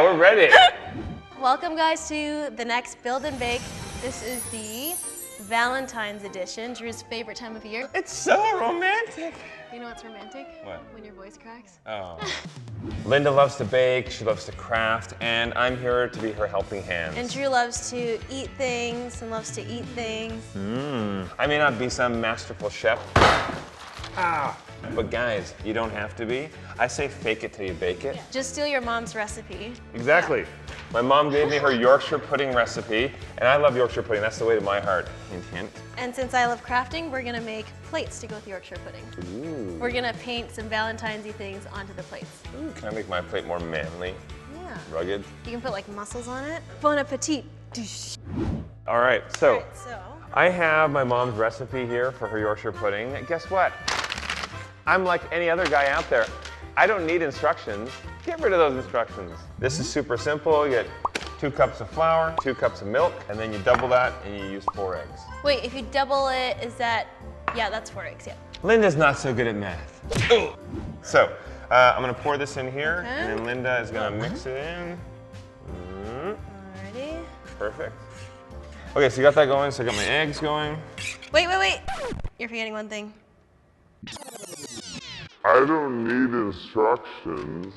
we're ready. Welcome guys to the next Build and Bake. This is the Valentine's edition, Drew's favorite time of year. It's so romantic. You know what's romantic? What? When your voice cracks. Oh. Linda loves to bake, she loves to craft, and I'm here to be her helping hand. And Drew loves to eat things and loves to eat things. I may not be some masterful chef, but guys, you don't have to be. I say fake it till you bake it. Yeah. Just steal your mom's recipe. Exactly. My mom gave me her Yorkshire pudding recipe, and I love Yorkshire pudding. That's the way to my heart. Hint, hint. And since I love crafting, we're gonna make plates to go with Yorkshire pudding. Ooh. We're gonna paint some Valentine's-y things onto the plates. Ooh, can I make my plate more manly? Yeah. Rugged? You can put like muscles on it. Bon appetit. All right, so So, I have my mom's recipe here for her Yorkshire pudding. Guess what? I'm like any other guy out there. I don't need instructions. Get rid of those instructions. This is super simple. You get 2 cups of flour, 2 cups of milk, and then you double that and you use 4 eggs. wait, if you double it, is that, yeah, that's 4 eggs, yeah. Linda's not so good at math. So, I'm gonna pour this in here, and then Linda is gonna mix it in. Alrighty. Perfect. Okay, so you got that going, so I got my eggs going. Wait, wait, wait. You're forgetting one thing. I don't need instructions.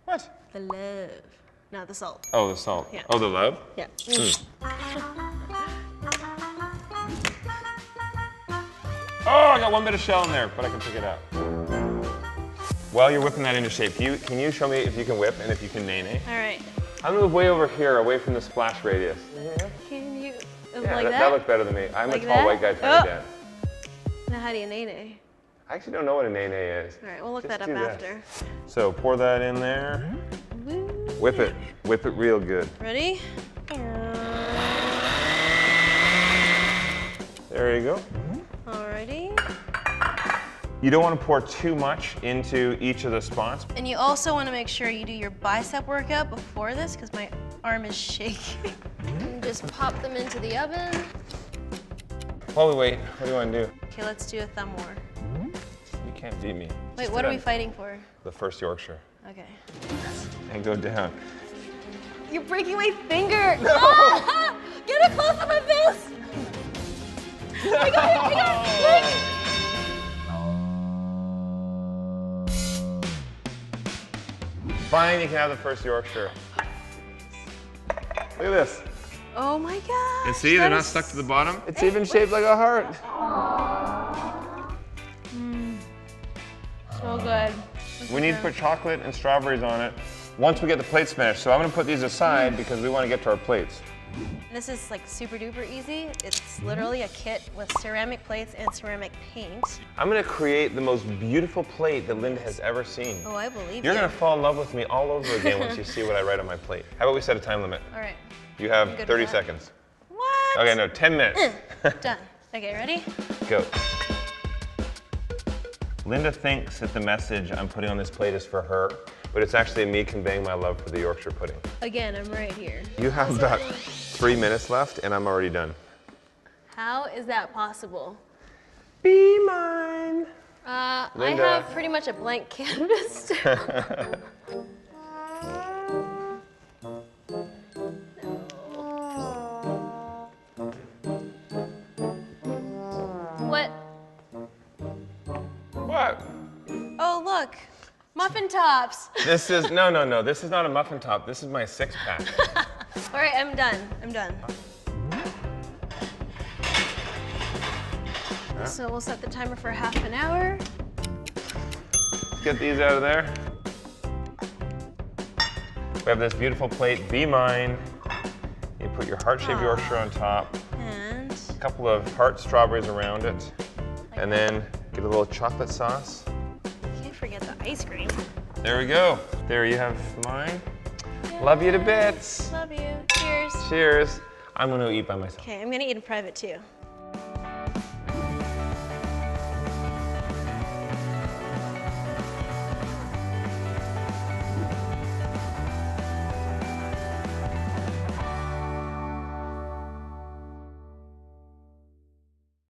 What? The love, not the salt. Oh, the salt. Yeah. Oh, the love? Yeah. Oh, I got one bit of shell in there, but I can pick it out. While you're whipping that into shape, can you show me if you can whip and if you can nay-nay? All right. I'm gonna move way over here, away from the splash radius. Can you, Yeah, like that that? looked better than me. I'm Like a tall that? white guy trying to dance. Now how do you nay-nay? I actually don't know what a nay-nay is. All right, we'll look Just that up do this. after. So pour that in there. Woo. Whip it real good. Ready? There you go. Alrighty. You don't want to pour too much into each of the spots. And you also want to make sure you do your bicep workout before this, because my arm is shaking. And just pop them into the oven. While we wait, what do you want to do? Okay, let's do a thumb war. You can't beat me. Wait, Just what do are we that. fighting for? The first Yorkshire. Okay. And go down. You're breaking my finger! Ah! Get it close to my face! I got it! Fine, you can have the first Yorkshire. Look at this. Oh my god! And see, they're not stuck to the bottom. It's even shaped like a heart. So good. We need to put chocolate and strawberries on it once we get the plates finished. So I'm gonna put these aside because we want to get to our plates. This is like super duper easy. It's literally a kit with ceramic plates and ceramic paint. I'm gonna create the most beautiful plate that Linda has ever seen. Oh, I believe You're you. gonna fall in love with me all over again once you see what I write on my plate. How about we set a time limit? All right. You have I'm good 30 with that. seconds. What? Okay, no, 10 minutes. Done. Okay, ready? Go. Linda thinks that the message I'm putting on this plate is for her, but it's actually me conveying my love for the Yorkshire pudding. Again, I'm right here. You have about 3 minutes left, and I'm already done. How is that possible? Be mine. I Linda. have pretty much a blank canvas. What? What? Oh, look. Muffin tops. This is, no, this is not a muffin top. This is my 6-pack. All right, I'm done. I'm done. So we'll set the timer for half an hour. Get these out of there. We have this beautiful plate, Be Mine. You put your heart-shaped Yorkshire on top, And a couple of heart strawberries around it, and then get a little chocolate sauce. can't forget the ice cream. There we go. There you have mine. Love you to bits. Love you. Cheers. Cheers. I'm gonna eat by myself. Okay, I'm gonna eat in private too.